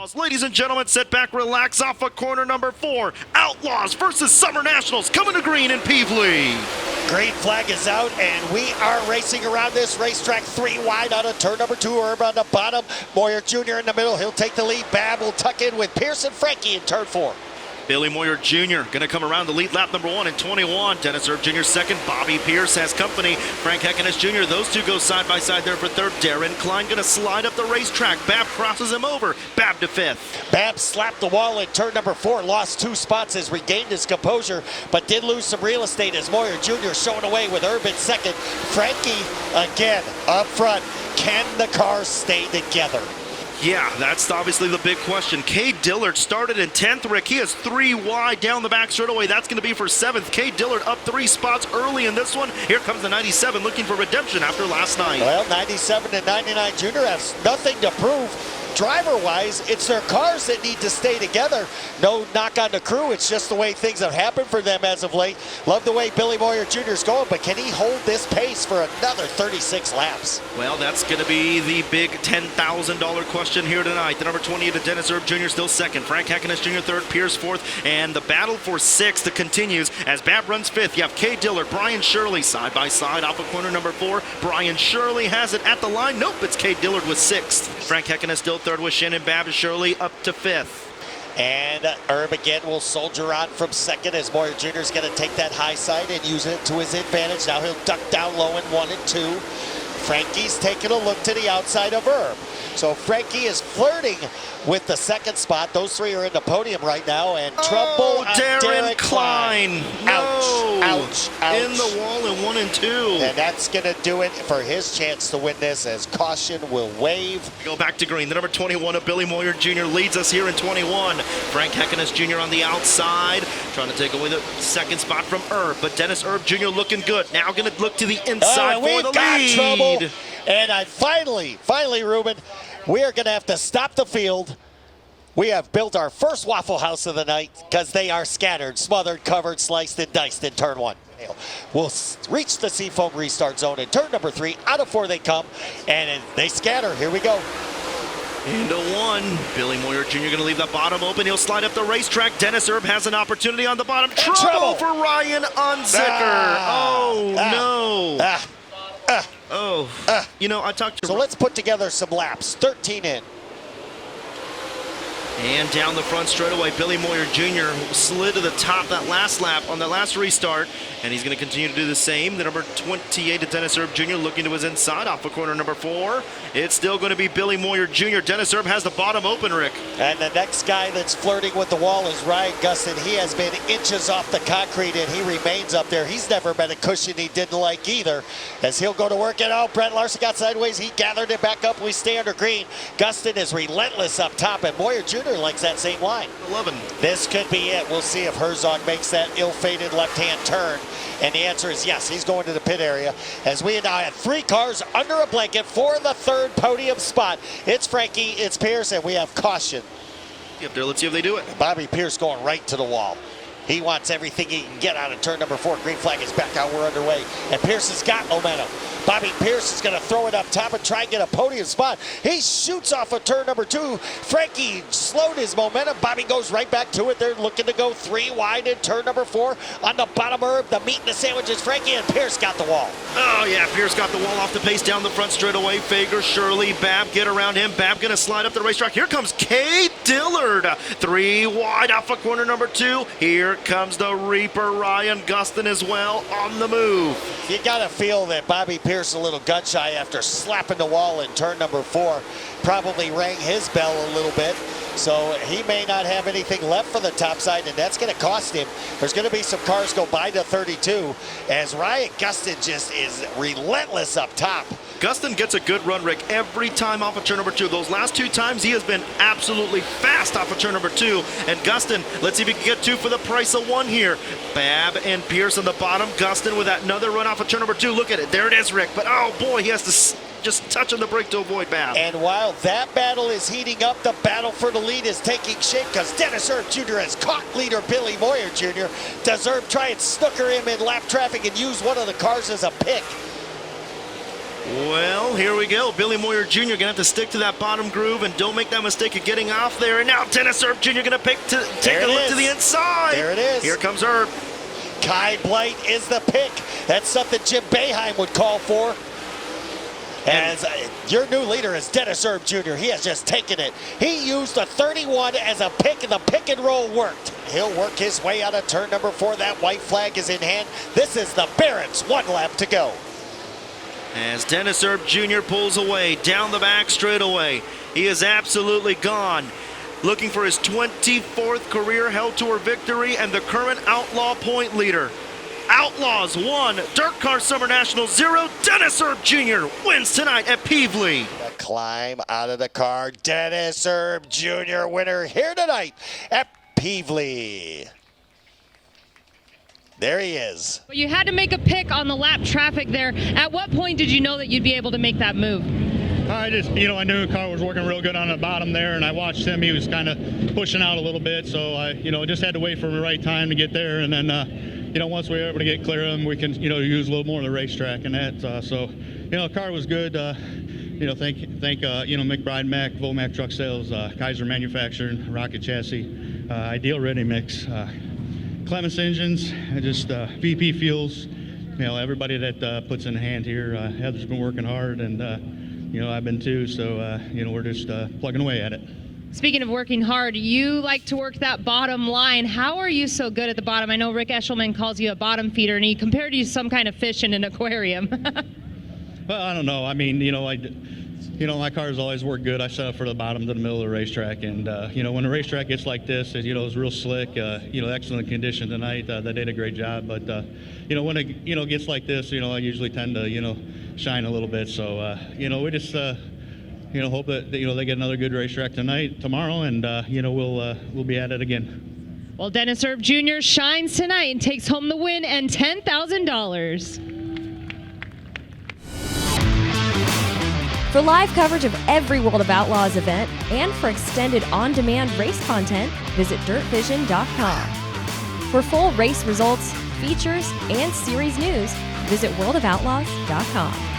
Outlaws. Ladies and gentlemen, sit back, relax off of corner number 4. Outlaws versus Summer Nationals coming to green in Pevely. Green flag is out, and we are racing around this racetrack 3 wide out of turn number 2. Erb on the bottom. Moyer Jr. in the middle. He'll take the lead. Bab will tuck in with Pierce and Frankie in turn 4. Billy Moyer Jr. going to come around the lead lap number 1 in 21. Dennis Erb Jr. second. Bobby Pierce has company. Frank Heckenes Jr. Those two go side by side there for third. Darren Klein going to slide up the racetrack. Bab crosses him over. Bab to fifth. Bab slapped the wall in turn number 4. Lost 2 spots, has regained his composure, but did lose some real estate as Moyer Jr. showing away with Erb in second. Frankie again up front. Can the cars stay together? Yeah, that's obviously the big question. Cade Dillard started in 10th, Rick. He is 3 wide down the back straightaway. That's going to be for 7th. Cade Dillard up 3 spots early in this one. Here comes the 97 looking for redemption after last night. Well, 97 and 99 Junior has nothing to prove. Driver-wise, it's their cars that need to stay together. No knock on the crew. It's just the way things have happened for them as of late. Love the way Billy Moyer Jr. is going, but can he hold this pace for another 36 laps? Well, that's going to be the big $10,000 question here tonight. The number 28 of Dennis Erb Jr. still second. Frank Heckenes Jr. third. Pierce fourth. And the battle for 6th continues as Bab runs 5th. You have Cade Dillard, Brian Shirley side by side off of corner number 4. Brian Shirley has it at the line. Nope, it's Cade Dillard with 6th. Frank Heckenes still third with Shannon Bab and Shirley up to 5th. And Erb again will soldier on from second as Moyer Jr. is going to take that high side and use it to his advantage. Now he'll duck down low in 1 and 2. Frankie's taking a look to the outside of Erb. So Frankie is flirting with the 2nd spot. Those 3 are in the podium right now, and trouble on Darren Klein. Ouch, ouch, ouch. In the wall in 1 and 2. And that's going to do it for his chance to win this as caution will wave. Go back to green. The number 21 of Billy Moyer Jr. leads us here in 21. Frank Heckenes Jr. on the outside, trying to take away the 2nd spot from Erb. But Dennis Erb Jr. looking good. Now going to look to the inside for the lead. Trouble. And finally, Ruben, we are going to have to stop the field. We have built our first Waffle House of the night because they are scattered, smothered, covered, sliced, and diced in turn 1. We'll reach the Seafoam restart zone in turn number 3. Out of 4 they come, and they scatter. Here we go. Into 1. Billy Moyer Jr. going to leave the bottom open. He'll slide up the racetrack. Dennis Erb has an opportunity on the bottom. Trouble for Ryan Unzicker. You know, I talked to... So let's put together some laps. 13 in. And down the front straightaway, Billy Moyer Jr. slid to the top that last lap on the last restart, and he's going to continue to do the same. The number 28 of Dennis Erb Jr. looking to his inside off of corner number 4. It's still going to be Billy Moyer Jr. Dennis Erb has the bottom open, Rick. And the next guy that's flirting with the wall is Ryan Gustin. He has been inches off the concrete, and he remains up there. He's never been a cushion he didn't like either, as he'll go to work. And Brent Larson got sideways. He gathered it back up. We stay under green. Gustin is relentless up top, and Moyer Jr. likes that same line. 11. This could be it. We'll see if Herzog makes that ill-fated left-hand turn. And the answer is yes, he's going to the pit area. As we now have 3 cars under a blanket for the 3rd podium spot. It's Frankie, it's Pierce, and we have caution. Up there, let's see if they do it. Bobby Pierce going right to the wall. He wants everything he can get out of turn number 4. Green flag is back out. We're underway. And Pierce has got momentum. Bobby Pierce is going to throw it up top and try and get a podium spot. He shoots off of turn number 2. Frankie slowed his momentum. Bobby goes right back to it. They're looking to go 3 wide in turn number 4. On the bottom Erb, the meat and the sandwiches. Frankie and Pierce got the wall. Oh, yeah, Pierce got the wall off the pace down the front straightaway. Fager, Shirley, Bab get around him. Bab going to slide up the racetrack. Here comes Cade Dillard. 3 wide off of corner number 2. Here comes the Reaper, Ryan Gustin as well on the move. You got to feel that Bobby Pierce a little gun shy after slapping the wall in turn number 4. Probably rang his bell a little bit. So he may not have anything left for the top side, and that's going to cost him. There's going to be some cars go by to 32 as Ryan Gustin just is relentless up top. Gustin gets a good run, Rick, every time off of turn number 2. Those last 2 times, he has been absolutely fast off of turn number 2. And Gustin, let's see if he can get 2 for the price of 1 here. Bab and Pierce on the bottom. Gustin with another run off of turn number 2. Look at it. There it is, Rick. But, oh, boy, he has to just touch on the brake to avoid Bab. And while that battle is heating up, the battle for the lead is taking shape because Dennis Erb Jr. has caught leader Billy Moyer Jr. Does Erb try and snooker him in lap traffic and use one of the cars as a pick? Well, here we go. Billy Moyer Jr. going to have to stick to that bottom groove and don't make that mistake of getting off there. And now Dennis Erb Jr. going to take a look to the inside. There it is. Here comes Erb. Kai Blight is the pick. That's something Jim Boeheim would call for. As your new leader is Dennis Erb Jr. He has just taken it. He used the 31 as a pick, and the pick and roll worked. He'll work his way out of turn number 4. That white flag is in hand. This is the Barons. 1 lap to go. As Dennis Erb Jr. pulls away down the back straightaway. He is absolutely gone. Looking for his 24th career Hell Tour victory and the current Outlaw point leader. Outlaws 1, Dirt Car Summer National 0. Dennis Erb Jr. wins tonight at Pevely. The climb out of the car. Dennis Erb Jr. winner here tonight at Pevely. There he is. You had to make a pick on the lap traffic there. At what point did you know that you'd be able to make that move? I just, I knew the car was working real good on the bottom there, and I watched him. He was kind of pushing out a little bit, so I, just had to wait for the right time to get there. And then, once we were able to get clear of him, we can, use a little more of the racetrack and that. The car was good. Thank McBride Mac, Vomac Truck Sales, Kaiser Manufacturing, Rocket Chassis, Ideal Ready Mix, Clements Engines, just VP Fuels. Everybody that puts in a hand here. Heather's been working hard, and I've been too. So we're just plugging away at it. Speaking of working hard, you like to work that bottom line. How are you so good at the bottom? I know Rick Eshelman calls you a bottom feeder, and he compared you to some kind of fish in an aquarium. Well, I don't know. I mean, my cars always work good. I set up for the bottom to the middle of the racetrack, and when the racetrack gets like this, it's real slick. Excellent condition tonight. They did a great job, but when it gets like this, I usually tend to shine a little bit. So we just hope that they get another good racetrack tomorrow, and we'll be at it again. Well, Dennis Erb Jr. shines tonight and takes home the win and $10,000. For live coverage of every World of Outlaws event and for extended on-demand race content, visit dirtvision.com. For full race results, features, and series news, visit worldofoutlaws.com.